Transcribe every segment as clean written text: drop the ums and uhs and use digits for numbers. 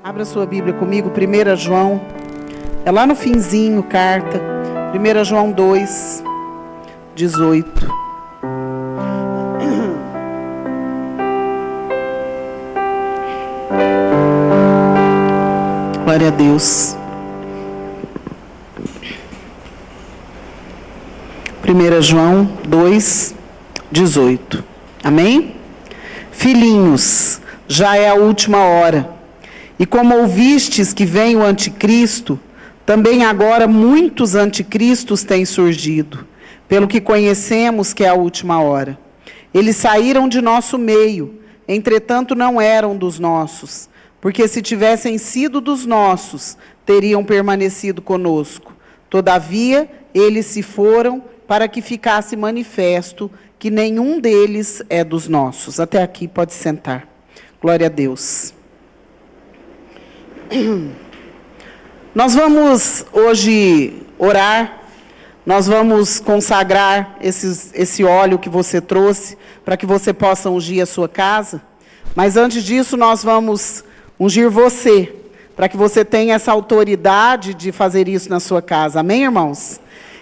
Abra sua Bíblia comigo, 1 João, é lá no finzinho, carta, 1 João 2, 18. Glória a Deus. 1 João 2, 18. Amém? Filhinhos, já é a última hora. E como ouvistes que vem o anticristo, também agora muitos anticristos têm surgido, pelo que conhecemos que é a última hora. Eles saíram de nosso meio, entretanto não eram dos nossos, porque se tivessem sido dos nossos, teriam permanecido conosco. Todavia, eles se foram para que ficasse manifesto que nenhum deles é dos nossos. Até aqui, pode sentar. Glória a Deus. Nós vamos hoje orar, nós vamos consagrar esse óleo que você trouxe, para que você possa ungir a sua casa. Mas antes disso, nós vamos ungir você, para que você tenha essa autoridade de fazer isso na sua casa. Amém, irmãos?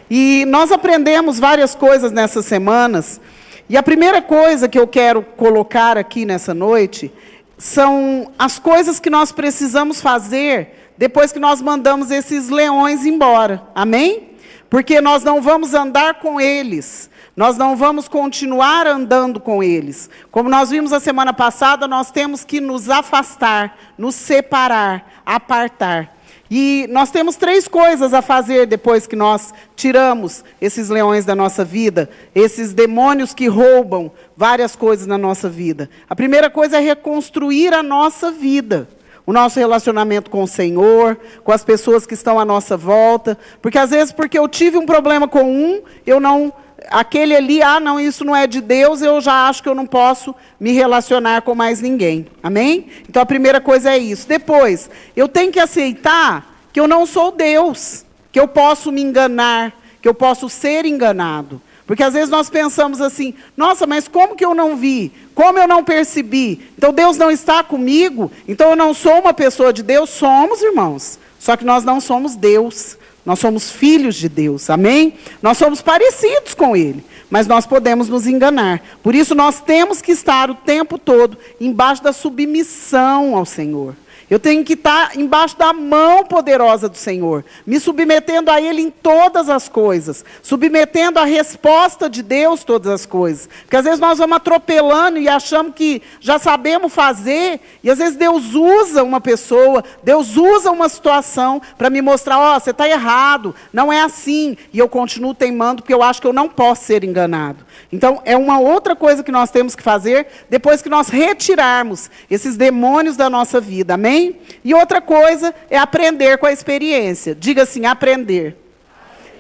E nós aprendemos várias coisas nessas semanas, e a primeira coisa que eu quero colocar aqui nessa noite são as coisas que nós precisamos fazer depois que nós mandamos esses leões embora. Amém? Porque nós não vamos andar com eles. Nós não vamos continuar andando com eles. Como nós vimos a semana passada, nós temos que nos afastar, nos separar, apartar. E nós temos 3 coisas a fazer depois que nós tiramos esses leões da nossa vida, esses demônios que roubam várias coisas na nossa vida. A primeira coisa é reconstruir a nossa vida, o nosso relacionamento com o Senhor, com as pessoas que estão à nossa volta. Porque às vezes, porque eu tive um problema com um, eu não... Aquele ali, não, isso não é de Deus, eu já acho que eu não posso me relacionar com mais ninguém. Amém? Então a primeira coisa é isso. Depois, eu tenho que aceitar que eu não sou Deus, que eu posso me enganar, que eu posso ser enganado. Porque às vezes nós pensamos assim, nossa, mas como que eu não vi? Como eu não percebi? Então Deus não está comigo? Então eu não sou uma pessoa de Deus? Somos, irmãos. Só que nós não somos Deus. Nós somos filhos de Deus, amém? Nós somos parecidos com Ele, mas nós podemos nos enganar. Por isso nós temos que estar o tempo todo embaixo da submissão ao Senhor. Eu tenho que estar embaixo da mão poderosa do Senhor, me submetendo a Ele em todas as coisas, submetendo a resposta de Deus todas as coisas. Porque às vezes nós vamos atropelando e achamos que já sabemos fazer, e às vezes Deus usa uma pessoa, Deus usa uma situação para me mostrar, você está errado, não é assim, e eu continuo teimando porque eu acho que eu não posso ser enganado. Então, é uma outra coisa que nós temos que fazer depois que nós retirarmos esses demônios da nossa vida, amém? E outra coisa é aprender com a experiência. Diga assim, aprender.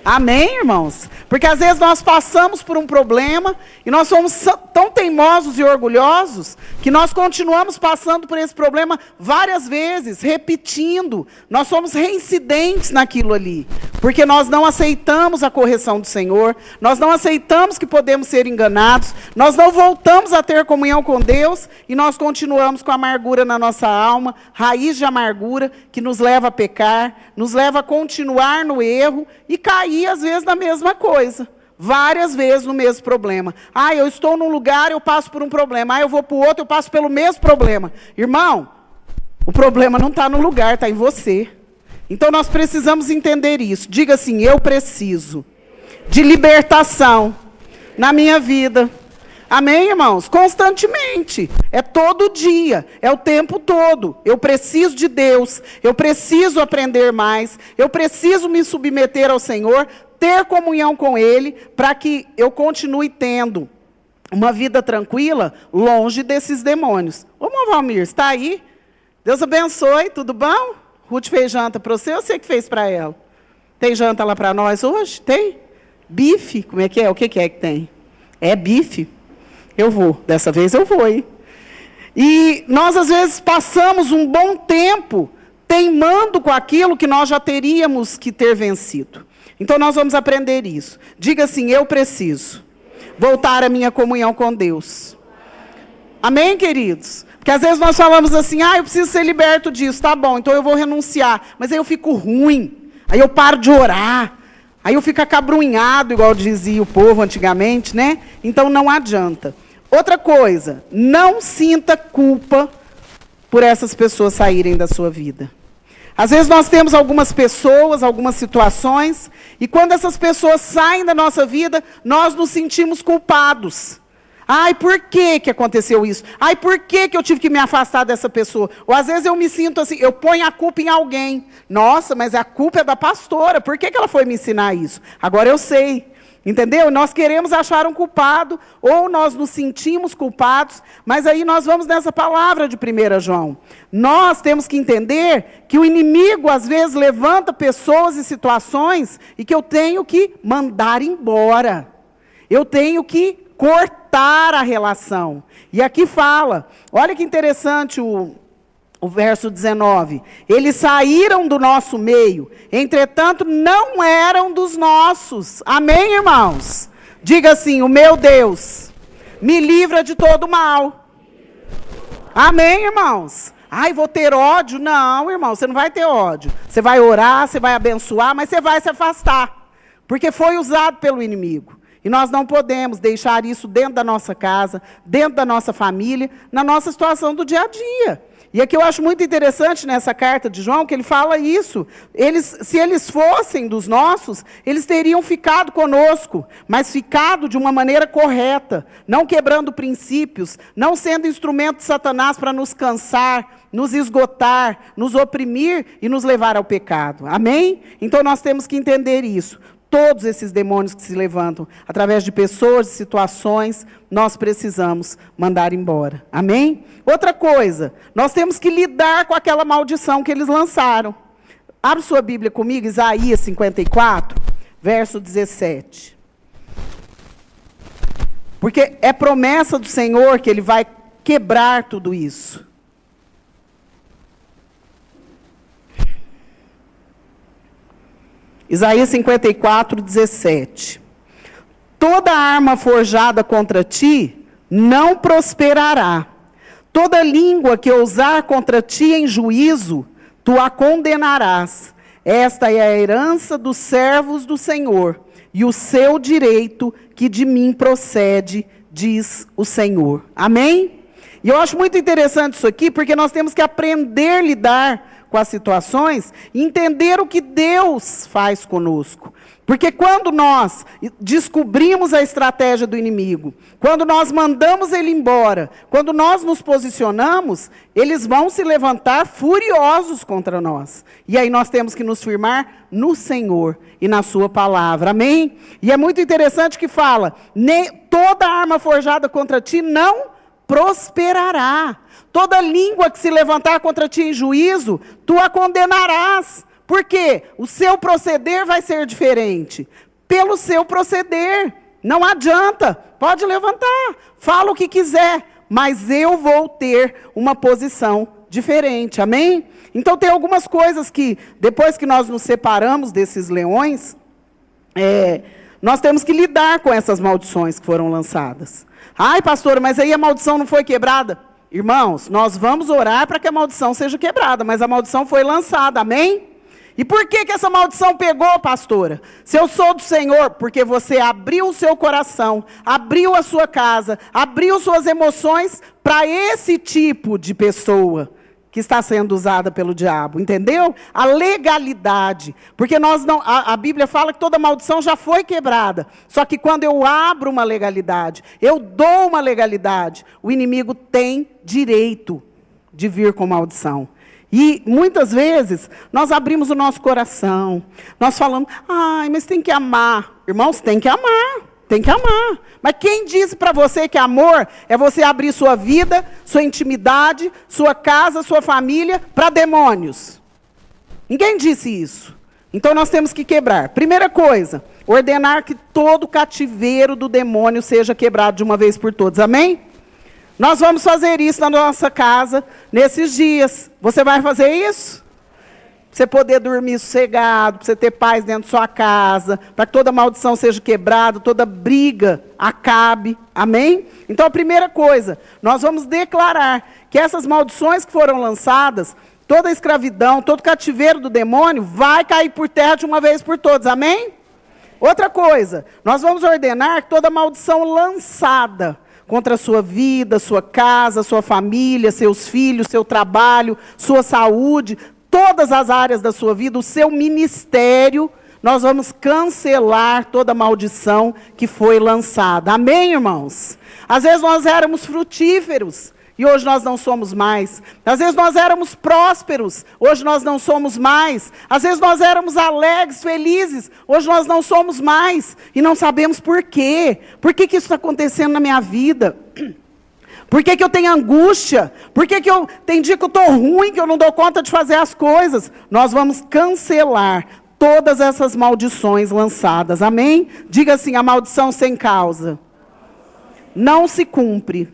Amém, irmãos? Porque às vezes nós passamos por um problema e nós somos tão teimosos e orgulhosos que nós continuamos passando por esse problema várias vezes, repetindo. Nós somos reincidentes naquilo ali. Porque nós não aceitamos a correção do Senhor, nós não aceitamos que podemos ser enganados, nós não voltamos a ter comunhão com Deus e nós continuamos com amargura na nossa alma, raiz de amargura que nos leva a pecar, nos leva a continuar no erro e cair às vezes na mesma coisa, várias vezes no mesmo problema. Eu estou num lugar, eu passo por um problema. Eu vou para o outro, eu passo pelo mesmo problema. Irmão, o problema não está no lugar, está em você. Então nós precisamos entender isso. Diga assim, eu preciso de libertação na minha vida. Amém, irmãos? Constantemente. É todo dia. É o tempo todo. Eu preciso de Deus. Eu preciso aprender mais. Eu preciso me submeter ao Senhor. Ter comunhão com Ele. Para que eu continue tendo uma vida tranquila. Longe desses demônios. Ô, irmão Valmir, está aí? Deus abençoe. Tudo bom? Ruth fez janta para você ou você que fez para ela? Tem janta lá para nós hoje? Tem? Bife? Como é que é? O que é que tem? É bife? Eu vou, dessa vez eu vou, hein? E nós às vezes passamos um bom tempo teimando com aquilo que nós já teríamos que ter vencido. Então nós vamos aprender isso. Diga assim, eu preciso voltar à minha comunhão com Deus. Amém, queridos? Porque às vezes nós falamos assim, eu preciso ser liberto disso, tá bom, então eu vou renunciar. Mas aí eu fico ruim, aí eu paro de orar, aí eu fico acabrunhado, igual dizia o povo antigamente, né? Então não adianta. Outra coisa, não sinta culpa por essas pessoas saírem da sua vida. Às vezes nós temos algumas pessoas, algumas situações, e quando essas pessoas saem da nossa vida, nós nos sentimos culpados. Ai, por que aconteceu isso? Ai, por que eu tive que me afastar dessa pessoa? Ou às vezes eu me sinto assim, eu ponho a culpa em alguém. Nossa, mas a culpa é da pastora, por que ela foi me ensinar isso? Agora eu sei. Entendeu? Nós queremos achar um culpado, ou nós nos sentimos culpados, mas aí nós vamos nessa palavra de 1 João. Nós temos que entender que o inimigo, às vezes, levanta pessoas e situações, e que eu tenho que mandar embora. Eu tenho que cortar a relação. E aqui fala, olha que interessante o verso 19, eles saíram do nosso meio, entretanto não eram dos nossos. Amém, irmãos? Diga assim, o meu Deus me livra de todo mal. Amém, irmãos? Ai, vou ter ódio? Não, irmão, você não vai ter ódio. Você vai orar, você vai abençoar, mas você vai se afastar, porque foi usado pelo inimigo. E nós não podemos deixar isso dentro da nossa casa, dentro da nossa família, na nossa situação do dia a dia. E aqui eu acho muito interessante nessa carta de João, que ele fala isso. Se eles fossem dos nossos, eles teriam ficado conosco, mas ficado de uma maneira correta, não quebrando princípios, não sendo instrumento de Satanás para nos cansar, nos esgotar, nos oprimir e nos levar ao pecado. Amém? Então nós temos que entender isso. Todos esses demônios que se levantam através de pessoas, de situações, nós precisamos mandar embora. Amém? Outra coisa, nós temos que lidar com aquela maldição que eles lançaram. Abre sua Bíblia comigo, Isaías 54, verso 17. Porque é promessa do Senhor que Ele vai quebrar tudo isso. Isaías 54, 17. Toda arma forjada contra ti não prosperará. Toda língua que ousar contra ti em juízo, tu a condenarás. Esta é a herança dos servos do Senhor, e o seu direito que de mim procede, diz o Senhor. Amém? E eu acho muito interessante isso aqui, porque nós temos que aprender a lidar com as situações, entender o que Deus faz conosco. Porque quando nós descobrimos a estratégia do inimigo, quando nós mandamos ele embora, quando nós nos posicionamos, eles vão se levantar furiosos contra nós. E aí nós temos que nos firmar no Senhor e na sua palavra. Amém? E é muito interessante que fala, toda arma forjada contra ti não prosperará. Toda língua que se levantar contra ti em juízo, tu a condenarás. Por quê? O seu proceder vai ser diferente. Pelo seu proceder. Não adianta. Pode levantar. Fala o que quiser. Mas eu vou ter uma posição diferente. Amém? Então tem algumas coisas que, depois que nós nos separamos desses leões, nós temos que lidar com essas maldições que foram lançadas. Ai, pastor, mas aí a maldição não foi quebrada? Irmãos, nós vamos orar para que a maldição seja quebrada, mas a maldição foi lançada, amém? E por que essa maldição pegou, pastora? Se eu sou do Senhor, porque você abriu o seu coração, abriu a sua casa, abriu suas emoções para esse tipo de pessoa que está sendo usada pelo diabo, entendeu? A legalidade, porque a Bíblia fala que toda maldição já foi quebrada, só que quando eu abro uma legalidade, eu dou uma legalidade, o inimigo tem direito de vir com maldição. E muitas vezes nós abrimos o nosso coração, nós falamos, ai, mas tem que amar. Irmãos, tem que amar. Tem que amar. Mas quem disse para você que amor é você abrir sua vida, sua intimidade, sua casa, sua família para demônios? Ninguém disse isso. Então nós temos que quebrar. Primeira coisa, ordenar que todo cativeiro do demônio seja quebrado de uma vez por todas. Amém? Nós vamos fazer isso na nossa casa nesses dias. Você vai fazer isso? você poder dormir sossegado, para você ter paz dentro da sua casa, para que toda maldição seja quebrada, toda briga acabe. Amém? Então, a primeira coisa, nós vamos declarar que essas maldições que foram lançadas, toda a escravidão, todo o cativeiro do demônio, vai cair por terra de uma vez por todas. Amém? Outra coisa, nós vamos ordenar que toda maldição lançada contra a sua vida, sua casa, sua família, seus filhos, seu trabalho, sua saúde, todas as áreas da sua vida, o seu ministério, nós vamos cancelar toda maldição que foi lançada. Amém, irmãos? Às vezes nós éramos frutíferos, e hoje nós não somos mais. Às vezes nós éramos prósperos, hoje nós não somos mais. Às vezes nós éramos alegres, felizes, hoje nós não somos mais. E não sabemos por quê. Por que isso está acontecendo na minha vida? Por que eu tenho angústia? Por que tem dia que eu estou ruim, que eu não dou conta de fazer as coisas? Nós vamos cancelar todas essas maldições lançadas. Amém? Diga assim, a maldição sem causa não se cumpre.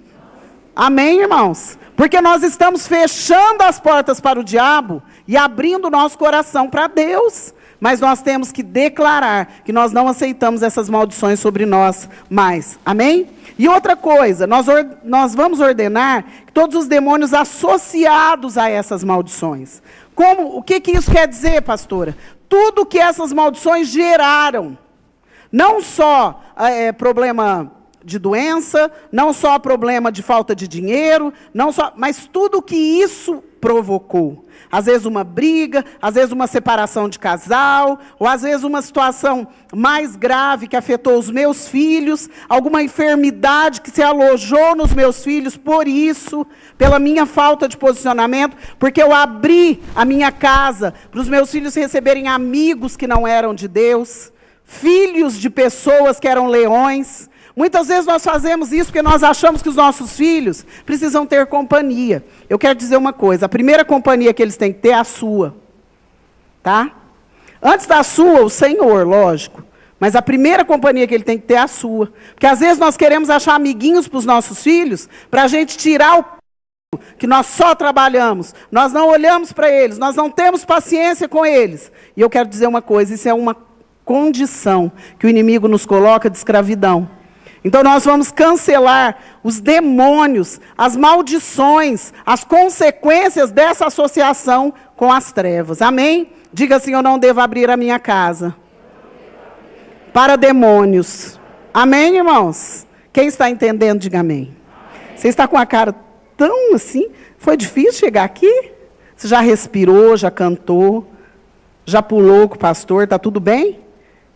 Amém, irmãos? Porque nós estamos fechando as portas para o diabo e abrindo o nosso coração para Deus. Mas nós temos que declarar que nós não aceitamos essas maldições sobre nós mais. Amém? E outra coisa, nós vamos ordenar que todos os demônios associados a essas maldições. O que isso quer dizer, pastora? Tudo que essas maldições geraram. Não só problema de doença, não só problema de falta de dinheiro, mas tudo que isso provocou. Às vezes uma briga, às vezes uma separação de casal, ou às vezes uma situação mais grave que afetou os meus filhos, alguma enfermidade que se alojou nos meus filhos por isso, pela minha falta de posicionamento, porque eu abri a minha casa para os meus filhos receberem amigos que não eram de Deus, filhos de pessoas que eram leões. Muitas vezes nós fazemos isso porque nós achamos que os nossos filhos precisam ter companhia. Eu quero dizer uma coisa, a primeira companhia que eles têm que ter é a sua. Tá? Antes da sua, o Senhor, lógico. Mas a primeira companhia que ele tem que ter é a sua. Porque às vezes nós queremos achar amiguinhos para os nossos filhos, para a gente tirar o que nós só trabalhamos. Nós não olhamos para eles, nós não temos paciência com eles. E eu quero dizer uma coisa, isso é uma condição que o inimigo nos coloca de escravidão. Então nós vamos cancelar os demônios, as maldições, as consequências dessa associação com as trevas. Amém? Diga assim, eu não devo abrir a minha casa para demônios. Amém, irmãos? Quem está entendendo, diga amém. Você está com a cara tão assim, foi difícil chegar aqui? Você já respirou, já cantou, já pulou com o pastor, está tudo bem?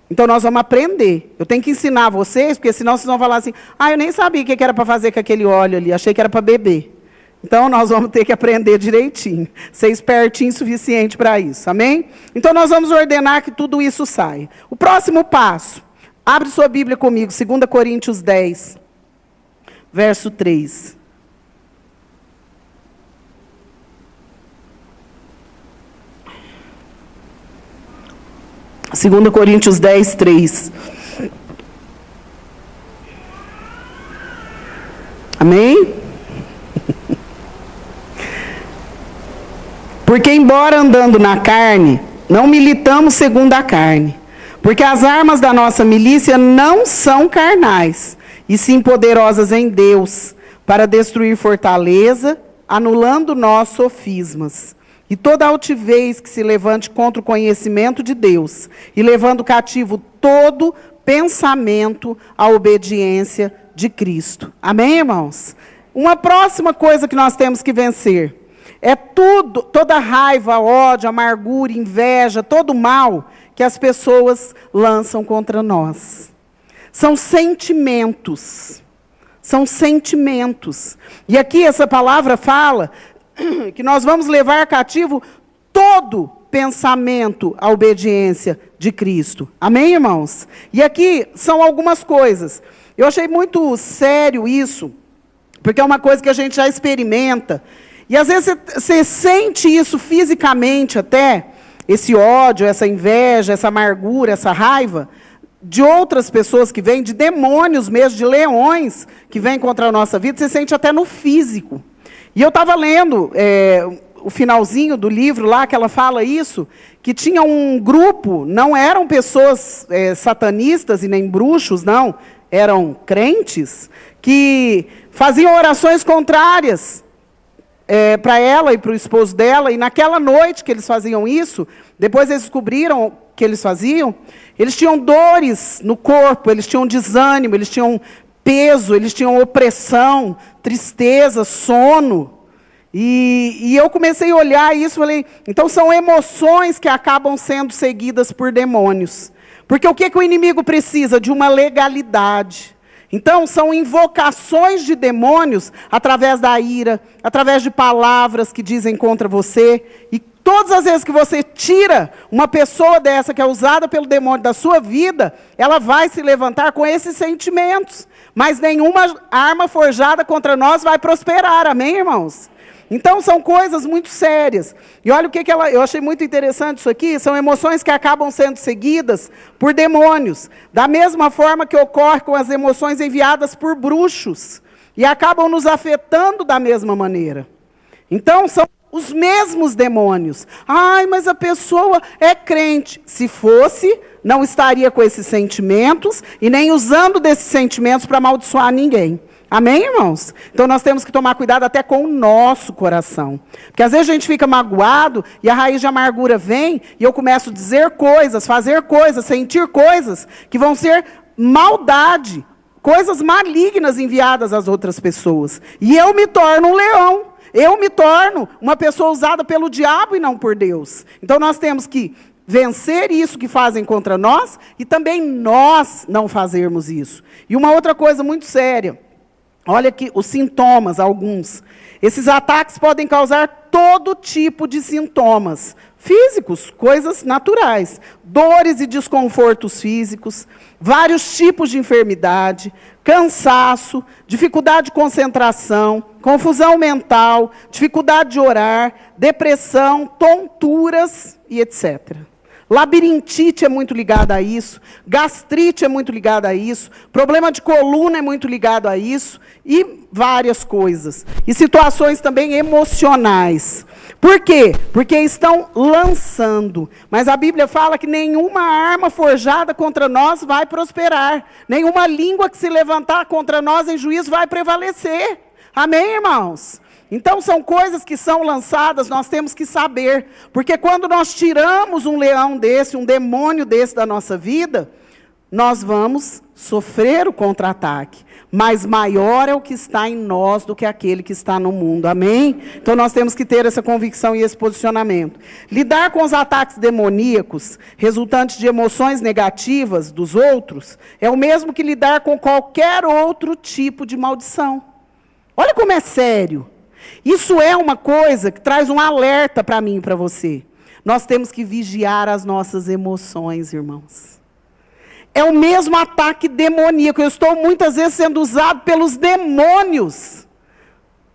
Então, nós vamos aprender. Eu tenho que ensinar vocês, porque senão vocês vão falar assim, eu nem sabia o que era para fazer com aquele óleo ali, achei que era para beber. Então, nós vamos ter que aprender direitinho, ser espertinho o suficiente para isso, amém? Então, nós vamos ordenar que tudo isso saia. O próximo passo, abre sua Bíblia comigo, 2 Coríntios 10, verso 3. Segundo Coríntios 10, 3. Amém? Porque embora andando na carne, não militamos segundo a carne. Porque as armas da nossa milícia não são carnais, e sim poderosas em Deus, para destruir fortaleza, anulando nós sofismas. E toda altivez que se levante contra o conhecimento de Deus, e levando cativo todo pensamento à obediência de Cristo. Amém, irmãos? Uma próxima coisa que nós temos que vencer é toda raiva, ódio, amargura, inveja, todo mal que as pessoas lançam contra nós. São sentimentos. São sentimentos. E aqui essa palavra fala que nós vamos levar cativo todo pensamento à obediência de Cristo. Amém, irmãos? E aqui são algumas coisas. Eu achei muito sério isso, porque é uma coisa que a gente já experimenta. E às vezes você sente isso fisicamente até, esse ódio, essa inveja, essa amargura, essa raiva, de outras pessoas que vêm, de demônios mesmo, de leões que vêm contra a nossa vida, você sente até no físico. E eu estava lendo o finalzinho do livro lá, que ela fala isso, que tinha um grupo, não eram pessoas satanistas e nem bruxos, não, eram crentes, que faziam orações contrárias para ela e para o esposo dela, e naquela noite que eles faziam isso, depois eles descobriram que eles faziam, eles tinham dores no corpo, eles tinham desânimo, eles tinham peso, eles tinham opressão, tristeza, sono. E eu comecei a olhar isso e falei, então são emoções que acabam sendo seguidas por demônios. Porque o que o inimigo precisa? De uma legalidade. Então, são invocações de demônios através da ira, através de palavras que dizem contra você. E todas as vezes que você tira uma pessoa dessa que é usada pelo demônio da sua vida, ela vai se levantar com esses sentimentos. Mas nenhuma arma forjada contra nós vai prosperar, amém, irmãos? Então, são coisas muito sérias. E olha o que eu achei muito interessante isso aqui, são emoções que acabam sendo seguidas por demônios. Da mesma forma que ocorre com as emoções enviadas por bruxos. E acabam nos afetando da mesma maneira. Então, são os mesmos demônios. Ai, mas a pessoa é crente. Se fosse, não estaria com esses sentimentos e nem usando desses sentimentos para amaldiçoar ninguém. Amém, irmãos? Então nós temos que tomar cuidado até com o nosso coração. Porque às vezes a gente fica magoado e a raiz de amargura vem e eu começo a dizer coisas, fazer coisas, sentir coisas que vão ser maldade, coisas malignas enviadas às outras pessoas. E eu me torno um leão. Eu me torno uma pessoa usada pelo diabo e não por Deus. Então nós temos que vencer isso que fazem contra nós e também nós não fazermos isso. E uma outra coisa muito séria. Olha aqui os sintomas, alguns. Esses ataques podem causar todo tipo de sintomas físicos, coisas naturais. Dores e desconfortos físicos, vários tipos de enfermidade, cansaço, dificuldade de concentração, confusão mental, dificuldade de orar, depressão, tonturas e etc. Labirintite é muito ligada a isso, gastrite é muito ligada a isso, problema de coluna é muito ligado a isso, e várias coisas. E situações também emocionais. Por quê? Porque estão lançando. Mas a Bíblia fala que nenhuma arma forjada contra nós vai prosperar. Nenhuma língua que se levantar contra nós em juízo vai prevalecer. Amém, irmãos? Então, são coisas que são lançadas, nós temos que saber. Porque quando nós tiramos um leão desse, um demônio desse da nossa vida, nós vamos sofrer o contra-ataque. Mas maior é o que está em nós do que aquele que está no mundo. Amém? Então, nós temos que ter essa convicção e esse posicionamento. Lidar com os ataques demoníacos, resultantes de emoções negativas dos outros, é o mesmo que lidar com qualquer outro tipo de maldição. Olha como é sério. Isso é uma coisa que traz um alerta para mim e para você. Nós temos que vigiar as nossas emoções, irmãos. É o mesmo ataque demoníaco. Eu estou muitas vezes sendo usado pelos demônios.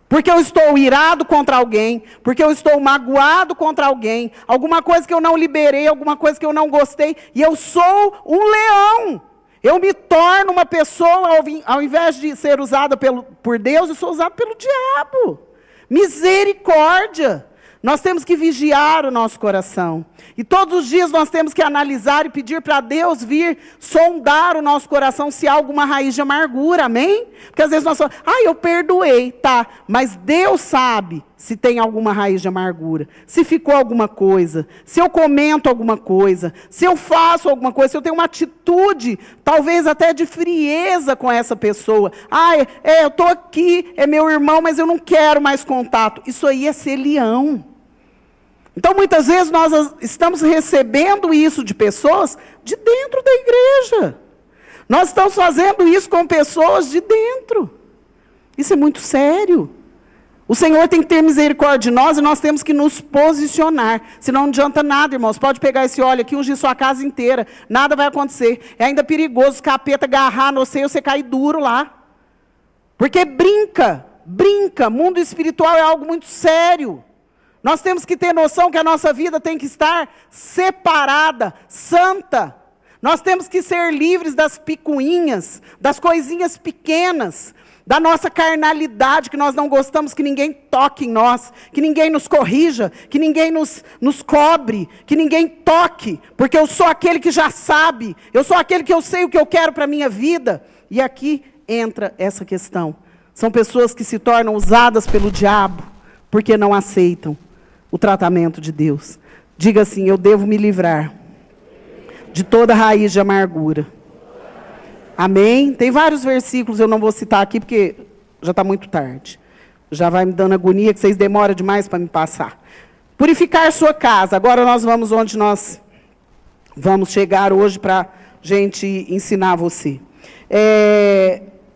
Porque eu estou irado contra alguém, porque eu estou magoado contra alguém, alguma coisa que eu não liberei, alguma coisa que eu não gostei, e eu sou um leão. Eu me torno uma pessoa, ao invés de ser usada por Deus, eu sou usado pelo diabo. Misericórdia! Nós temos que vigiar o nosso coração. E todos os dias nós temos que analisar e pedir para Deus vir sondar o nosso coração se há alguma raiz de amargura, amém? Porque às vezes nós falamos, eu perdoei, tá. Mas Deus sabe se tem alguma raiz de amargura, se ficou alguma coisa, se eu comento alguma coisa, se eu faço alguma coisa, se eu tenho uma atitude, talvez até de frieza com essa pessoa. Eu estou aqui, é meu irmão, mas eu não quero mais contato. Isso aí é ser leão. Então, muitas vezes, nós estamos recebendo isso de pessoas de dentro da igreja. Nós estamos fazendo isso com pessoas de dentro. Isso é muito sério. O Senhor tem que ter misericórdia de nós e nós temos que nos posicionar. Senão não adianta nada, irmãos. Pode pegar esse óleo aqui e ungir sua casa inteira. Nada vai acontecer. É ainda perigoso o capeta agarrar no você e você cair duro lá. Porque brinca. Mundo espiritual é algo muito sério. Nós temos que ter noção que a nossa vida tem que estar separada, santa. Nós temos que ser livres das picuinhas, das coisinhas pequenas, da nossa carnalidade, que nós não gostamos que ninguém toque em nós, que ninguém nos corrija, que ninguém nos cobre, que ninguém toque, porque eu sou aquele que já sabe, eu sou aquele que eu sei o que eu quero para a minha vida. E aqui entra essa questão. São pessoas que se tornam usadas pelo diabo, porque não aceitam o tratamento de Deus. Diga assim: eu devo me livrar de toda raiz de amargura. Amém? Tem vários versículos, eu não vou citar aqui, porque já está muito tarde. Já vai me dando agonia, que vocês demoram demais para me passar. Purificar sua casa. Agora nós vamos onde nós vamos chegar hoje para a gente ensinar você.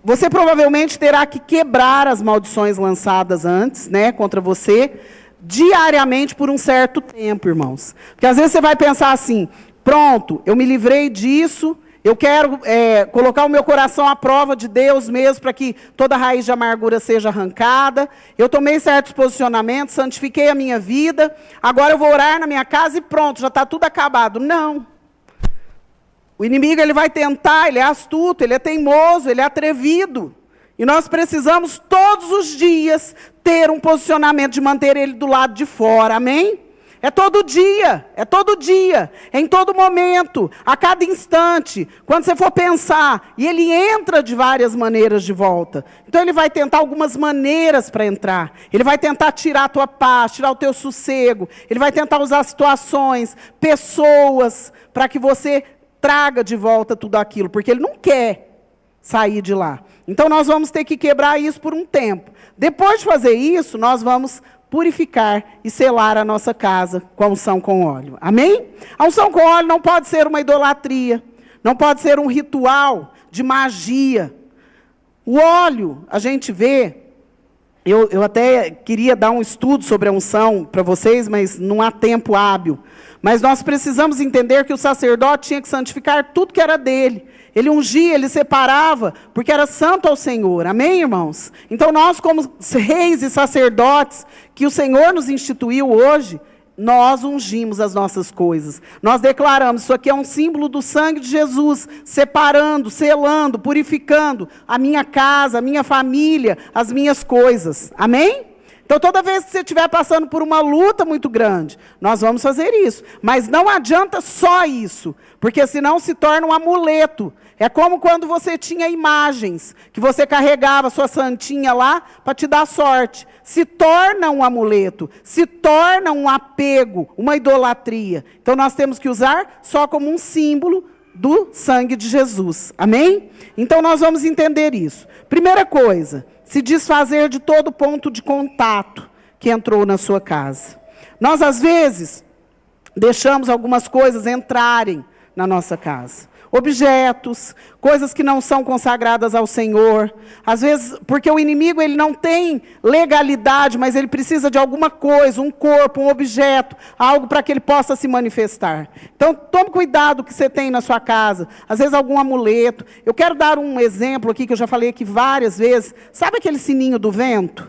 Você provavelmente terá que quebrar as maldições lançadas antes, né, contra você, diariamente por um certo tempo, irmãos. Porque às vezes você vai pensar assim: pronto, eu me livrei disso, eu quero colocar o meu coração à prova de Deus mesmo, para que toda raiz de amargura seja arrancada. Eu tomei certos posicionamentos, santifiquei a minha vida, agora eu vou orar na minha casa e pronto, já está tudo acabado. Não. O inimigo, ele vai tentar, ele é astuto, ele é teimoso, ele é atrevido. E nós precisamos todos os dias ter um posicionamento de manter ele do lado de fora. Amém? É todo dia, é em todo momento, a cada instante, quando você for pensar, e ele entra de várias maneiras de volta. Então ele vai tentar algumas maneiras para entrar, ele vai tentar tirar a tua paz, tirar o teu sossego, ele vai tentar usar situações, pessoas, para que você traga de volta tudo aquilo, porque ele não quer sair de lá. Então nós vamos ter que quebrar isso por um tempo. Depois de fazer isso, nós vamos purificar e selar a nossa casa com a unção com óleo. Amém? A unção com óleo não pode ser uma idolatria, não pode ser um ritual de magia. O óleo, a gente vê, eu até queria dar um estudo sobre a unção para vocês, mas não há tempo hábil. Mas nós precisamos entender que o sacerdote tinha que santificar tudo que era dele. Ele ungia, ele separava, porque era santo ao Senhor. Amém, irmãos? Então nós, como reis e sacerdotes, que o Senhor nos instituiu hoje, nós ungimos as nossas coisas. Nós declaramos: isso aqui é um símbolo do sangue de Jesus, separando, selando, purificando a minha casa, a minha família, as minhas coisas. Amém? Então, toda vez que você estiver passando por uma luta muito grande, nós vamos fazer isso. Mas não adianta só isso, porque senão se torna um amuleto. É como quando você tinha imagens, que você carregava sua santinha lá para te dar sorte. Se torna um amuleto, se torna um apego, uma idolatria. Então, nós temos que usar só como um símbolo do sangue de Jesus. Amém? Então, nós vamos entender isso. Primeira coisa: se desfazer de todo ponto de contato que entrou na sua casa. Nós, às vezes, deixamos algumas coisas entrarem na nossa casa. Objetos, coisas que não são consagradas ao Senhor. Às vezes, porque o inimigo, ele não tem legalidade, mas ele precisa de alguma coisa, um corpo, um objeto, algo para que ele possa se manifestar. Então, tome cuidado com o que você tem na sua casa. Às vezes, algum amuleto. Eu quero dar um exemplo aqui, que eu já falei aqui várias vezes. Sabe aquele sininho do vento?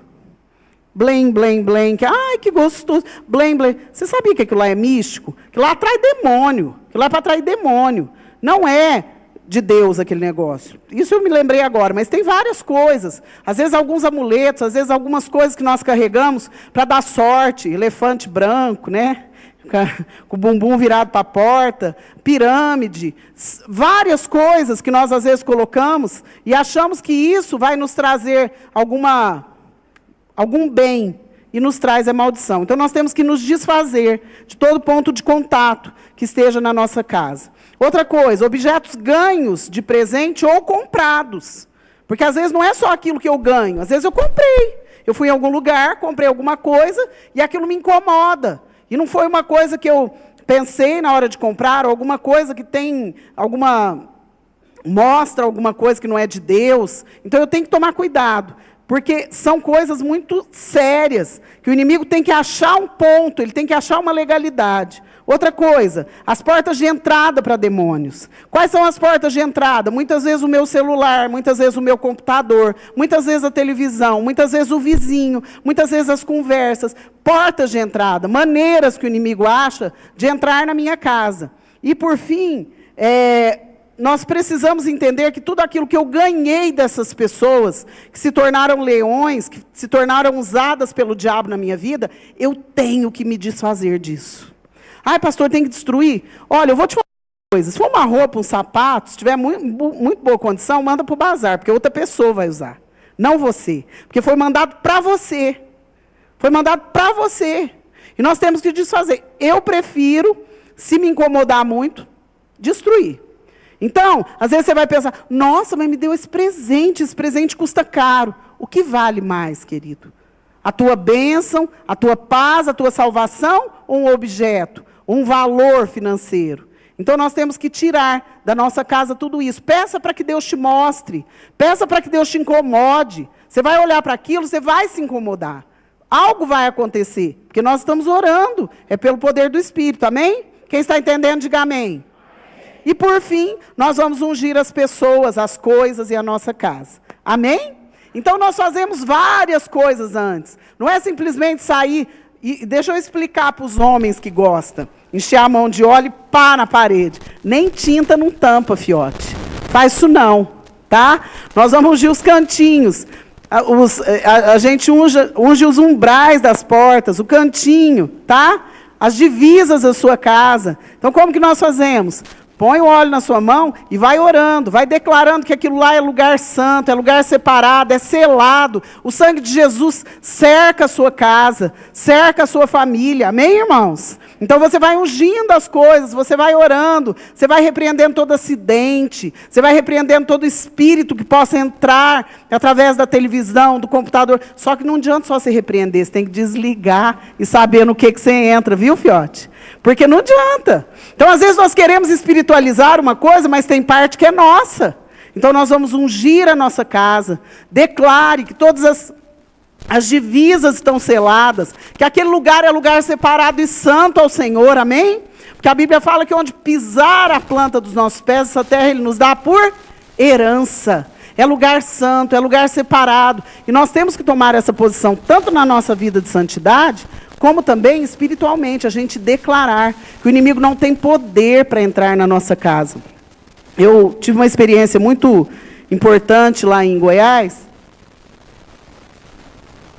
Blém, blém, blém. Ai, que gostoso. Blém, blém. Você sabia que aquilo lá é místico? Que lá atrai demônio. Que lá é para atrair demônio. Não é de Deus aquele negócio. Isso eu me lembrei agora, mas tem várias coisas. Às vezes alguns amuletos, às vezes algumas coisas que nós carregamos para dar sorte. Elefante branco, né? Com o bumbum virado para a porta. Pirâmide. Várias coisas que nós às vezes colocamos e achamos que isso vai nos trazer algum bem. E nos traz a maldição. Então nós temos que nos desfazer de todo ponto de contato que esteja na nossa casa. Outra coisa, objetos ganhos de presente ou comprados. Porque às vezes não é só aquilo que eu ganho, às vezes eu comprei. Eu fui em algum lugar, comprei alguma coisa e aquilo me incomoda. E não foi uma coisa que eu pensei na hora de comprar, ou alguma coisa que tem mostra alguma coisa que não é de Deus. Então eu tenho que tomar cuidado. Porque são coisas muito sérias, que o inimigo tem que achar um ponto, ele tem que achar uma legalidade. Outra coisa, as portas de entrada para demônios. Quais são as portas de entrada? Muitas vezes o meu celular, muitas vezes o meu computador, muitas vezes a televisão, muitas vezes o vizinho, muitas vezes as conversas. Portas de entrada, maneiras que o inimigo acha de entrar na minha casa. E, por fim, nós precisamos entender que tudo aquilo que eu ganhei dessas pessoas, que se tornaram leões, que se tornaram usadas pelo diabo na minha vida, eu tenho que me desfazer disso. Ai, pastor, tem que destruir? Olha, eu vou te falar uma coisa. Se for uma roupa, um sapato, se tiver muito boa condição, manda para o bazar, porque outra pessoa vai usar. Não você. Porque foi mandado para você. Foi mandado para você. E nós temos que desfazer. Eu prefiro, se me incomodar muito, destruir. Então, às vezes você vai pensar, nossa, mas me deu esse presente custa caro. O que vale mais, querido? A tua bênção, a tua paz, a tua salvação ou um objeto, um valor financeiro? Então, nós temos que tirar da nossa casa tudo isso. Peça para que Deus te mostre. Peça para que Deus te incomode. Você vai olhar para aquilo, você vai se incomodar. Algo vai acontecer, porque nós estamos orando. É pelo poder do Espírito, amém? Quem está entendendo, diga amém. E por fim, nós vamos ungir as pessoas, as coisas e a nossa casa. Amém? Então nós fazemos várias coisas antes. Não é simplesmente sair, e deixa eu explicar para os homens que gostam. Encher a mão de óleo e pá na parede. Nem tinta não tampa, fiote. Faz isso não, tá? Nós vamos ungir os cantinhos. A gente unge os umbrais das portas, o cantinho, tá? As divisas da sua casa. Então como que nós fazemos? Põe o óleo na sua mão e vai orando, vai declarando que aquilo lá é lugar santo, é lugar separado, é selado. O sangue de Jesus cerca a sua casa, cerca a sua família. Amém, irmãos? Então você vai ungindo as coisas, você vai orando, você vai repreendendo todo acidente, você vai repreendendo todo espírito que possa entrar através da televisão, do computador. Só que não adianta só você repreender, você tem que desligar e saber no que você entra, viu, fiote? Porque não adianta. Então, às vezes, nós queremos espiritualizar uma coisa, mas tem parte que é nossa. Então, nós vamos ungir a nossa casa. Declare que todas as divisas estão seladas, que aquele lugar é lugar separado e santo ao Senhor, amém? Porque a Bíblia fala que onde pisar a planta dos nossos pés, essa terra Ele nos dá por herança. É lugar santo, é lugar separado. E nós temos que tomar essa posição, tanto na nossa vida de santidade, como também espiritualmente, a gente declarar que o inimigo não tem poder para entrar na nossa casa. Eu tive uma experiência muito importante lá em Goiás.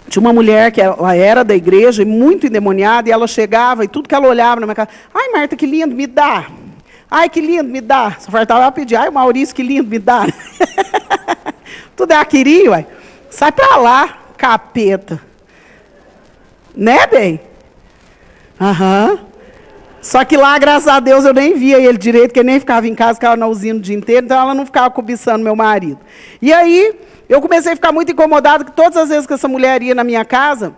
Tinha uma mulher que ela era da igreja, muito endemoniada, e ela chegava, e tudo que ela olhava na minha casa, ai, Marta, que lindo, me dá. Ai, que lindo, me dá. Só faltava ela pedir, ai, Maurício, que lindo, me dá. Tudo ela queria, uai. Sai para lá, capeta. Né, bem? Aham. Só que lá, graças a Deus, eu nem via ele direito, porque ele nem ficava em casa, ficava na usina o dia inteiro, então ela não ficava cobiçando meu marido. E aí, eu comecei a ficar muito incomodada, que todas as vezes que essa mulher ia na minha casa,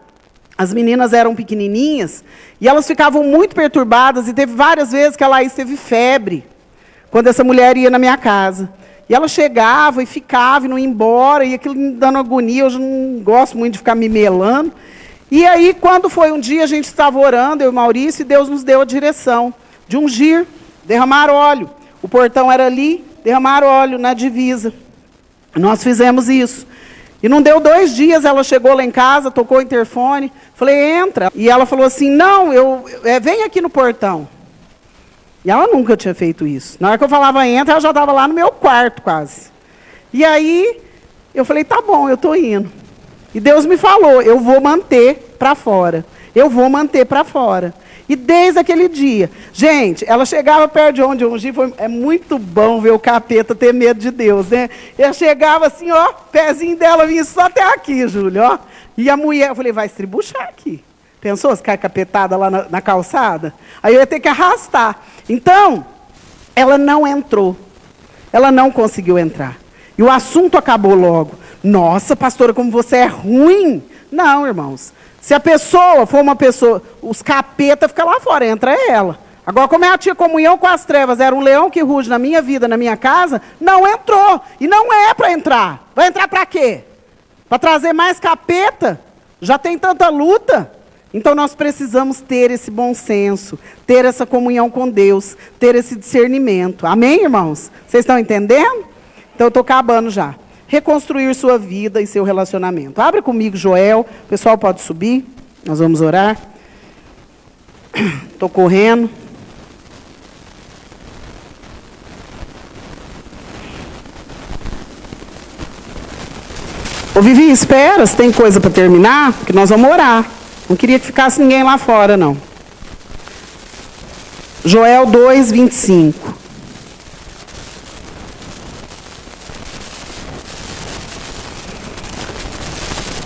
as meninas eram pequenininhas, e elas ficavam muito perturbadas, e teve várias vezes que a Laís teve febre, quando essa mulher ia na minha casa. E ela chegava e ficava e não ia embora, e aquilo me dando agonia, eu já não gosto muito de ficar me melando. E aí, quando foi um dia, a gente estava orando, eu e o Maurício, e Deus nos deu a direção de ungir, derramar óleo. O portão era ali, derramar óleo na divisa. Nós fizemos isso. E não deu 2 dias, ela chegou lá em casa, tocou o interfone, falei, entra. E ela falou assim, não, vem aqui no portão. E ela nunca tinha feito isso. Na hora que eu falava entra, ela já estava lá no meu quarto quase. E aí, eu falei, tá bom, eu estou indo. E Deus me falou, eu vou manter para fora. Eu vou manter para fora. E desde aquele dia, gente, ela chegava perto de onde eu ungi, é muito bom ver o capeta ter medo de Deus, né? Eu chegava assim, ó, pezinho dela vinha só até aqui, Júlio, ó. E a mulher, eu falei, vai estribuchar aqui. Pensou se cai capetada lá na calçada? Aí eu ia ter que arrastar. Então, ela não entrou. Ela não conseguiu entrar. E o assunto acabou logo. Nossa, pastora, como você é ruim. Não, irmãos. Se a pessoa for uma pessoa, os capeta ficam lá fora, entra ela. Agora, como ela tinha comunhão com as trevas, era um leão que ruge na minha vida, na minha casa, não entrou. E não é para entrar. Vai entrar para quê? Para trazer mais capeta? Já tem tanta luta. Então, nós precisamos ter esse bom senso, ter essa comunhão com Deus, ter esse discernimento. Amém, irmãos? Vocês estão entendendo? Então, eu estou acabando já. Reconstruir sua vida e seu relacionamento. Abre comigo, Joel. O pessoal pode subir. Nós vamos orar. Estou correndo. Ô Vivi, espera, se tem coisa para terminar, porque nós vamos orar. Não queria que ficasse ninguém lá fora, não. Joel 2, 25.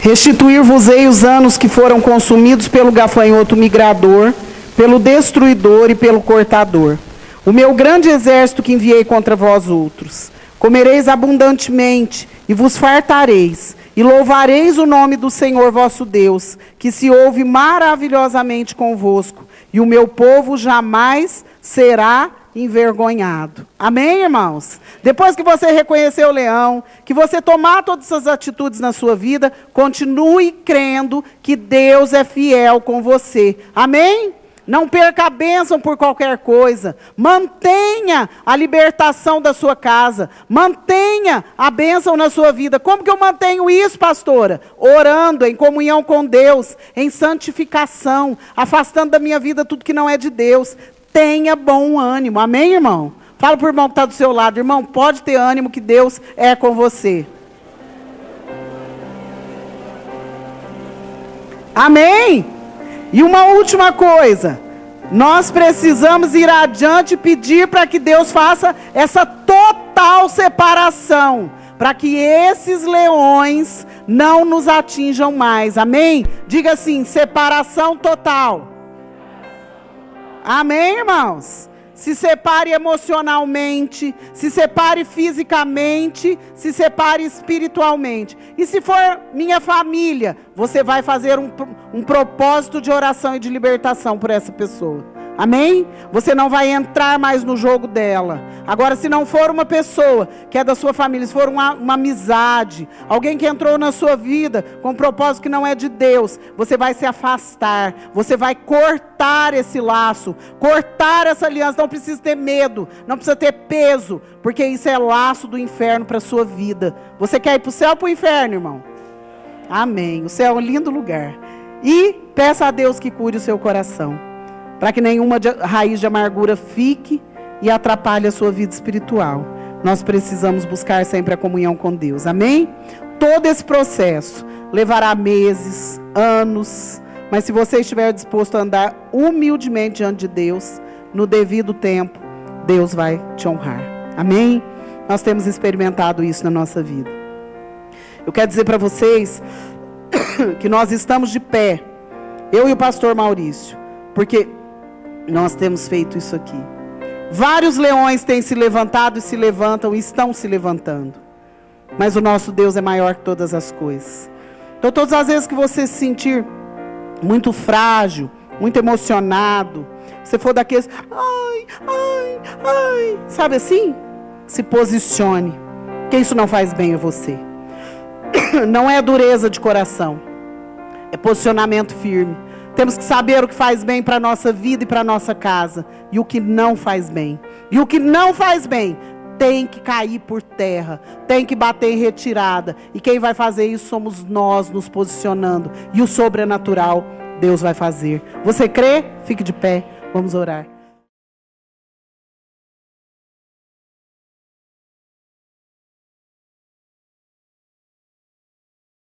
Restituir-vos-ei os anos que foram consumidos pelo gafanhoto migrador, pelo destruidor e pelo cortador. O meu grande exército que enviei contra vós outros. Comereis abundantemente e vos fartareis, e louvareis o nome do Senhor vosso Deus, que se ouve maravilhosamente convosco, e o meu povo jamais será envergonhado. Amém, irmãos? Depois que você reconhecer o leão, que você tomar todas essas atitudes na sua vida, continue crendo que Deus é fiel com você. Amém? Não perca a bênção por qualquer coisa. Mantenha a libertação da sua casa. Mantenha a bênção na sua vida. Como que eu mantenho isso, pastora? Orando, em comunhão com Deus, em santificação, afastando da minha vida tudo que não é de Deus. Tenha bom ânimo. Amém, irmão? Fala para o irmão que está do seu lado. Irmão, pode ter ânimo que Deus é com você. Amém? E uma última coisa. Nós precisamos ir adiante e pedir para que Deus faça essa total separação. Para que esses leões não nos atinjam mais. Amém? Diga assim, separação total. Amém, irmãos? Se separe emocionalmente, se separe fisicamente, se separe espiritualmente. E se for minha família, você vai fazer um propósito de oração e de libertação por essa pessoa. Amém? Você não vai entrar mais no jogo dela. Agora, se não for uma pessoa que é da sua família, se for uma amizade, alguém que entrou na sua vida com um propósito que não é de Deus, você vai se afastar, você vai cortar esse laço, cortar essa aliança. Não precisa ter medo, não precisa ter peso, porque isso é laço do inferno para a sua vida. Você quer ir para o céu ou para o inferno, irmão? Amém. O céu é um lindo lugar. E peça a Deus que cure o seu coração, para que nenhuma raiz de amargura fique e atrapalhe a sua vida espiritual. Nós precisamos buscar sempre a comunhão com Deus. Amém? Todo esse processo levará meses, anos, mas se você estiver disposto a andar humildemente diante de Deus, no devido tempo, Deus vai te honrar. Amém? Nós temos experimentado isso na nossa vida. Eu quero dizer para vocês que nós estamos de pé, eu e o pastor Maurício, porque nós temos feito isso aqui. Vários leões têm se levantado e se levantam e estão se levantando. Mas o nosso Deus é maior que todas as coisas. Então, todas as vezes que você se sentir muito frágil, muito emocionado, você for daqueles, sabe assim? Se posicione, porque isso não faz bem a você. Não é dureza de coração, é posicionamento firme. Temos que saber o que faz bem para a nossa vida e para a nossa casa. E o que não faz bem. E o que não faz bem tem que cair por terra. Tem que bater em retirada. E quem vai fazer isso somos nós nos posicionando. E o sobrenatural Deus vai fazer. Você crê? Fique de pé. Vamos orar.